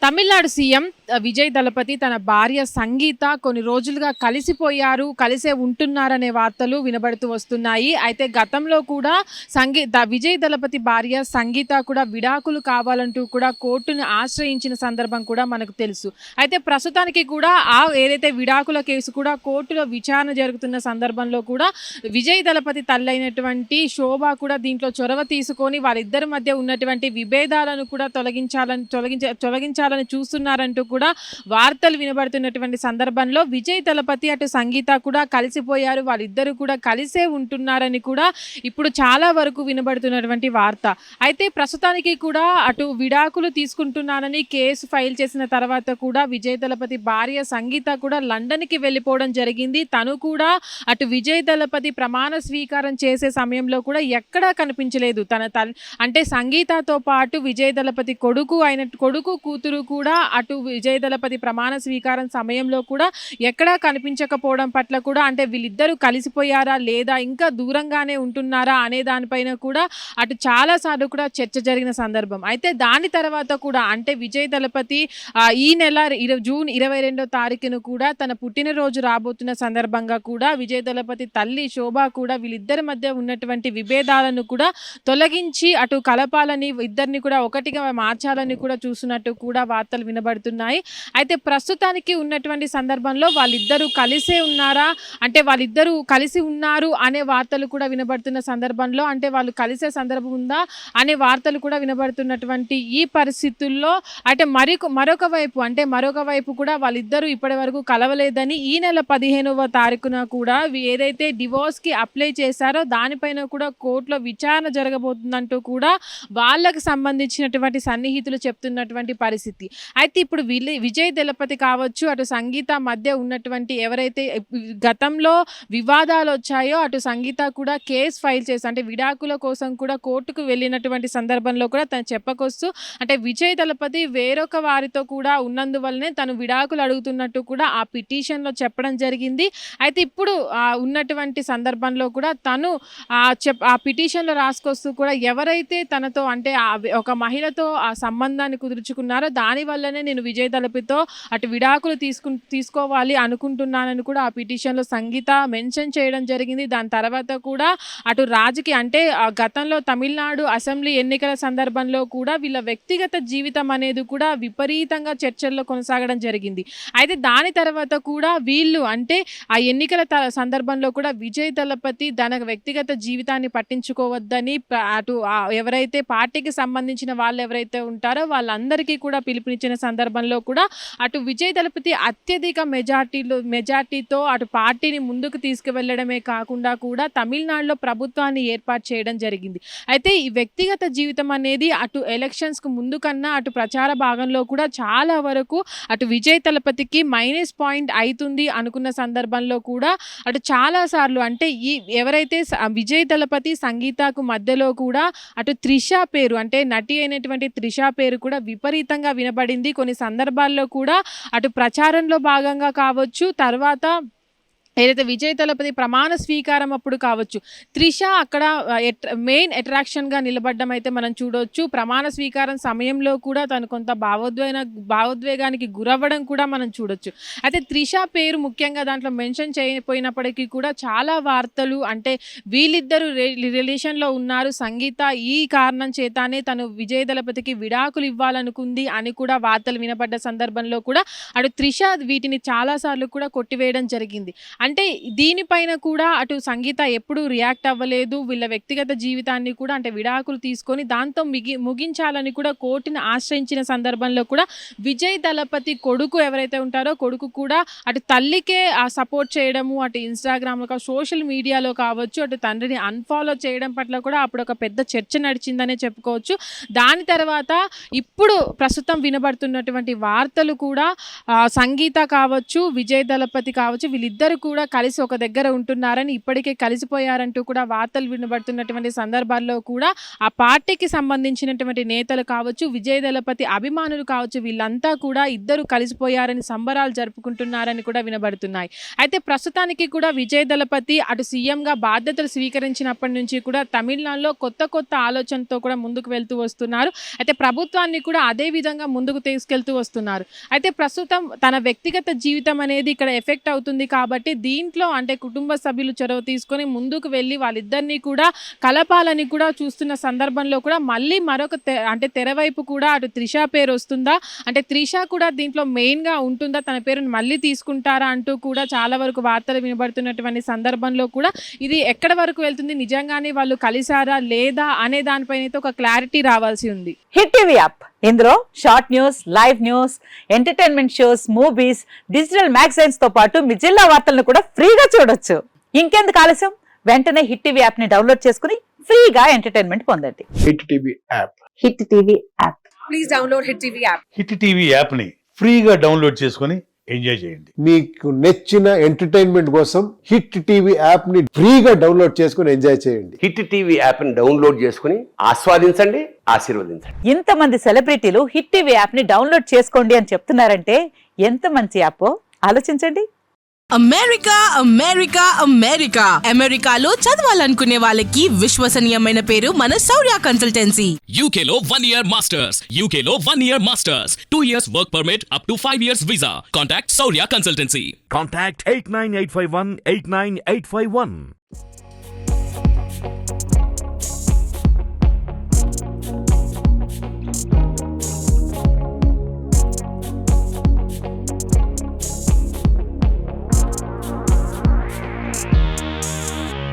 Tamil Nadu CM Vijay దళపతి తన భార్య సంగీత కొన్ని రోజులుగా కలిసిపోయారు, కలిసే ఉంటున్నారనే వార్తలు వినబడుతూ వస్తున్నాయి. అయితే గతంలో కూడా విజయ్ దళపతి భార్య సంగీత కూడా విడాకులు కావాలంటూ కూడా కోర్టుని ఆశ్రయించిన సందర్భం కూడా మనకు తెలుసు. అయితే ప్రస్తుతానికి కూడా ఏదైతే విడాకుల కేసు కూడా కోర్టులో విచారణ జరుగుతున్న సందర్భంలో కూడా విజయ్ దళపతి తల్లైనటువంటి శోభ కూడా దీంట్లో చొరవ తీసుకొని వారిద్దరి మధ్య ఉన్నటువంటి విభేదాలను కూడా తొలగించాలని చూస్తున్నారంటూ కూడా వార్తలు వినబడుతున్నటువంటి సందర్భంలో విజయ్ దళపతి అటు సంగీత కూడా కలిసిపోయారు, వాళ్ళిద్దరూ కూడా కలిసే ఉంటున్నారని కూడా ఇప్పుడు చాలా వరకు వినబడుతున్నటువంటి వార్త. అయితే ప్రస్తుతానికి కూడా అటు విడాకులు తీసుకుంటున్నానని కేసు ఫైల్ చేసిన తర్వాత కూడా విజయ్ దళపతి భార్య సంగీత కూడా లండన్కి వెళ్ళిపోవడం జరిగింది. తను కూడా అటు విజయ్ దళపతి ప్రమాణ స్వీకారం చేసే సమయంలో కూడా ఎక్కడా కనిపించలేదు. అంటే సంగీతతో పాటు విజయ్ దళపతి కొడుకు కూతురు కూడా అటు విజయ్ దళపతి ప్రమాణ స్వీకారం సమయంలో కూడా ఎక్కడా కనిపించకపోవడం పట్ల కూడా అంటే వీళ్ళిద్దరూ కలిసిపోయారా లేదా ఇంకా దూరంగానే ఉంటున్నారా అనే దానిపైన కూడా అటు చాలాసార్లు కూడా చర్చ జరిగిన సందర్భం. అయితే దాని తర్వాత కూడా అంటే విజయ్ దళపతి ఈ నెల జూన్ 22వ తారీఖున కూడా తన పుట్టినరోజు రాబోతున్న సందర్భంగా కూడా విజయ్ దళపతి తల్లి శోభ కూడా వీళ్ళిద్దరి మధ్య ఉన్నటువంటి విభేదాలను కూడా తొలగించి అటు కలపాలని ఇద్దరిని కూడా ఒకటిగా మార్చాలని కూడా చూస్తున్నట్టు కూడా వార్తలు వినబడుతున్నాయి. అయితే ప్రస్తుతానికి ఉన్నటువంటి సందర్భంలో వాళ్ళిద్దరూ కలిసే ఉన్నారా అంటే వాళ్ళిద్దరూ కలిసి ఉన్నారు అనే వార్తలు కూడా వినబడుతున్న సందర్భంలో అంటే వాళ్ళు కలిసే సందర్భం ఉందా అనే వార్తలు కూడా వినబడుతున్నటువంటి ఈ పరిస్థితుల్లో అంటే మరొక వైపు కూడా వాళ్ళిద్దరూ ఇప్పటి వరకు కలవలేదని ఈ నెల 15వ తారీఖున కూడా ఏదైతే డివోర్స్కి అప్లై చేశారో దానిపైన కూడా కోర్టులో విచారణ జరగబోతుందంటూ కూడా వాళ్ళకి సంబంధించినటువంటి సన్నిహితులు చెప్తున్నటువంటి పరిస్థితి. అయితే ఇప్పుడు విజయ్ దళపతి కావచ్చు అటు సంగీత మధ్య ఉన్నటువంటి ఎవరైతే గతంలో వివాదాలు వచ్చాయో అటు సంగీత కూడా కేసు ఫైల్ చేసి అంటే విడాకుల కోసం కూడా కోర్టుకు వెళ్ళినటువంటి సందర్భంలో కూడా తను చెప్పకొస్తూ అంటే విజయ్ దళపతి వేరొక వారితో కూడా ఉన్నందువల్లనే తను విడాకులు అడుగుతున్నట్టు కూడా ఆ పిటిషన్లో చెప్పడం జరిగింది. అయితే ఇప్పుడు ఉన్నటువంటి సందర్భంలో కూడా తను ఆ పిటిషన్లో రాసుకొస్తూ కూడా ఎవరైతే తనతో అంటే ఒక మహిళతో ఆ సంబంధాన్ని కుదుర్చుకున్నారో దానివల్లనే నేను విజయ్ దళపతితో అటు విడాకులు తీసుకోవాలి అనుకుంటున్నానని కూడా ఆ పిటిషన్లో సంగీత మెన్షన్ చేయడం జరిగింది. దాని తర్వాత కూడా అటు రాజకీయ అంటే గతంలో తమిళనాడు అసెంబ్లీ ఎన్నికల సందర్భంలో కూడా వీళ్ళ వ్యక్తిగత జీవితం అనేది కూడా విపరీతంగా చర్చల్లో కొనసాగడం జరిగింది. అయితే దాని తర్వాత కూడా వీళ్ళు అంటే ఆ ఎన్నికల సందర్భంలో కూడా విజయ్ దళపతి తన వ్యక్తిగత జీవితాన్ని పట్టించుకోవద్దని అటు ఎవరైతే పార్టీకి సంబంధించిన వాళ్ళు ఎవరైతే ఉంటారో వాళ్ళందరికీ కూడా పిలుపునిచ్చిన సందర్భంలో కూడా అటు విజయ్ దళపతి అత్యధిక మెజార్టీతో అటు పార్టీని ముందుకు తీసుకువెళ్ళడమే కాకుండా కూడా తమిళనాడులో ప్రభుత్వాన్ని ఏర్పాటు చేయడం జరిగింది. అయితే ఈ వ్యక్తిగత జీవితం అనేది అటు ఎలక్షన్స్కు ముందు కన్నా అటు ప్రచార భాగంలో కూడా చాలా వరకు అటు విజయ్ దళపతికి మైనస్ పాయింట్ అవుతుంది అనుకున్న సందర్భంలో కూడా అటు చాలాసార్లు అంటే ఎవరైతే విజయ్ దళపతి సంగీతకు మధ్యలో కూడా అటు త్రిష పేరు అంటే నటి అయినటువంటి త్రిష పేరు కూడా విపరీతంగా వినబడింది. కొన్ని సందర్భాల్లో కూడా అటు ప్రచారంలో భాగంగా కావచ్చు తర్వాత ఏదైతే విజయ్ దళపతి ప్రమాణ స్వీకారం అప్పుడు కావచ్చు త్రిష అక్కడ మెయిన్ అట్రాక్షన్గా నిలబడ్డం అయితే మనం చూడవచ్చు. ప్రమాణ స్వీకారం సమయంలో కూడా తను కొంత భావోద్వేగానికి గురవ్వడం కూడా మనం చూడొచ్చు. అయితే త్రిష పేరు ముఖ్యంగా దాంట్లో మెన్షన్ చేయకపోయినప్పటికీ కూడా చాలా వార్తలు అంటే వీళ్ళిద్దరూ రిలేషన్లో ఉన్నారు, సంగీత ఈ కారణం చేతానే తను విజయ్ దళపతికి విడాకులు ఇవ్వాలనుకుంది అని కూడా వార్తలు వినపడ్డ సందర్భంలో కూడా అటు త్రిష వీటిని చాలాసార్లు కూడా కొట్టివేయడం జరిగింది. అంటే దీనిపైన కూడా అటు సంగీత ఎప్పుడూ రియాక్ట్ అవ్వలేదు. వీళ్ళ వ్యక్తిగత జీవితాన్ని కూడా అంటే విడాకులు తీసుకొని దాంతో ముగించాలని కూడా కోర్టుని ఆశ్రయించిన సందర్భంలో కూడా విజయ్ దళపతి కొడుకు ఎవరైతే ఉంటారో కొడుకు కూడా అటు తల్లికే సపోర్ట్ చేయడము అటు ఇన్స్టాగ్రామ్లో సోషల్ మీడియాలో కావచ్చు అటు తండ్రిని అన్ఫాలో చేయడం పట్ల కూడా అప్పుడు ఒక పెద్ద చర్చ నడిచిందనే చెప్పుకోవచ్చు. దాని తర్వాత ఇప్పుడు ప్రస్తుతం వినబడుతున్నటువంటి వార్తలు కూడా సంగీత కావచ్చు విజయ్ దళపతి కావచ్చు వీళ్ళిద్దరు కూడా కూడా కలిసి ఒక దగ్గర ఉంటున్నారని, ఇప్పటికే కలిసిపోయారంటూ కూడా వార్తలు వినబడుతున్నటువంటి సందర్భాల్లో కూడా ఆ పార్టీకి సంబంధించినటువంటి నేతలు కావచ్చు, విజయ్ దళపతి అభిమానులు కావచ్చు, వీళ్ళంతా కూడా ఇద్దరు కలిసిపోయారని సంబరాలు జరుపుకుంటున్నారని కూడా వినబడుతున్నాయి. అయితే ప్రస్తుతానికి కూడా విజయ్ దళపతి అటు సీఎంగా బాధ్యతలు స్వీకరించినప్పటి నుంచి కూడా తమిళనాడులో కొత్త కొత్త ఆలోచనతో కూడా ముందుకు వెళ్తూ వస్తున్నారు. అయితే ప్రభుత్వాన్ని కూడా అదే విధంగా ముందుకు తీసుకెళ్తూ వస్తున్నారు. అయితే ప్రస్తుతం తన వ్యక్తిగత జీవితం అనేది ఇక్కడ ఎఫెక్ట్ అవుతుంది కాబట్టి దీంట్లో అంటే కుటుంబ సభ్యులు చొరవ తీసుకొని ముందుకు వెళ్ళి వాళ్ళిద్దరినీ కూడా కలపాలని కూడా చూస్తున్న సందర్భంలో కూడా మళ్ళీ మరొక అంటే తెరవైపు కూడా అటు త్రిష పేరు వస్తుందా, అంటే త్రిష కూడా దీంట్లో మెయిన్గా ఉంటుందా, తన పేరును మళ్ళీ తీసుకుంటారా అంటూ కూడా చాలా వరకు వార్తలు వినబడుతున్నటువంటి సందర్భంలో కూడా ఇది ఎక్కడ వరకు వెళ్తుంది, నిజంగానే వాళ్ళు కలిసారా లేదా అనే దానిపైన అయితే ఒక క్లారిటీ రావాల్సి ఉంది. హిట్ టీవీ యాప్, ఇందులో short news, live news, entertainment shows, movies, digital magazines తో పాటు మీ జిల్లా వార్తలను కూడా ఫ్రీగా చూడొచ్చు. ఇంకెందుకు ఆలస్యం, వెంటనే హిట్ టీవీ యాప్ ని డౌన్లోడ్ చేసుకుని ఫ్రీగా ఎంటర్టైన్మెంట్ పొందండి. Hit TV app. Hit TV app. Please download hit TV app. Hit TV app ని ఫ్రీగా డౌన్లోడ్ చేసుకొని ఎంజాయ్ చేయండి. మీకు నచ్చిన ఎంటర్టైన్మెంట్ కోసం హిట్ టీవీ యాప్ ని ఫ్రీగా డౌన్లోడ్ చేసుకుని ఎంజాయ్ చేయండి. హిట్ టీవీ యాప్ ని డౌన్లోడ్ చేసుకుని ఆస్వాదించండి, ఆశీర్వదించండి. ఇంతమంది సెలబ్రిటీలు హిట్ టీవీ యాప్ ని డౌన్లోడ్ చేసుకోండి అని చెప్తున్నారంటే ఎంత మంచి యాప్ ఆలోచించండి. అమెరికా అమెరికా అమెరికా అమెరికాలో చదవాలనుకునే వాళ్ళకి విశ్వసనీయమైన పేరు మన శౌర్య కన్సల్టెన్సీ. UK లో 1 year masters, UK లో 1 year masters, 2 years work permit up to 5 years visa. Contact Saurya Consultancy. Contact 89851 89851.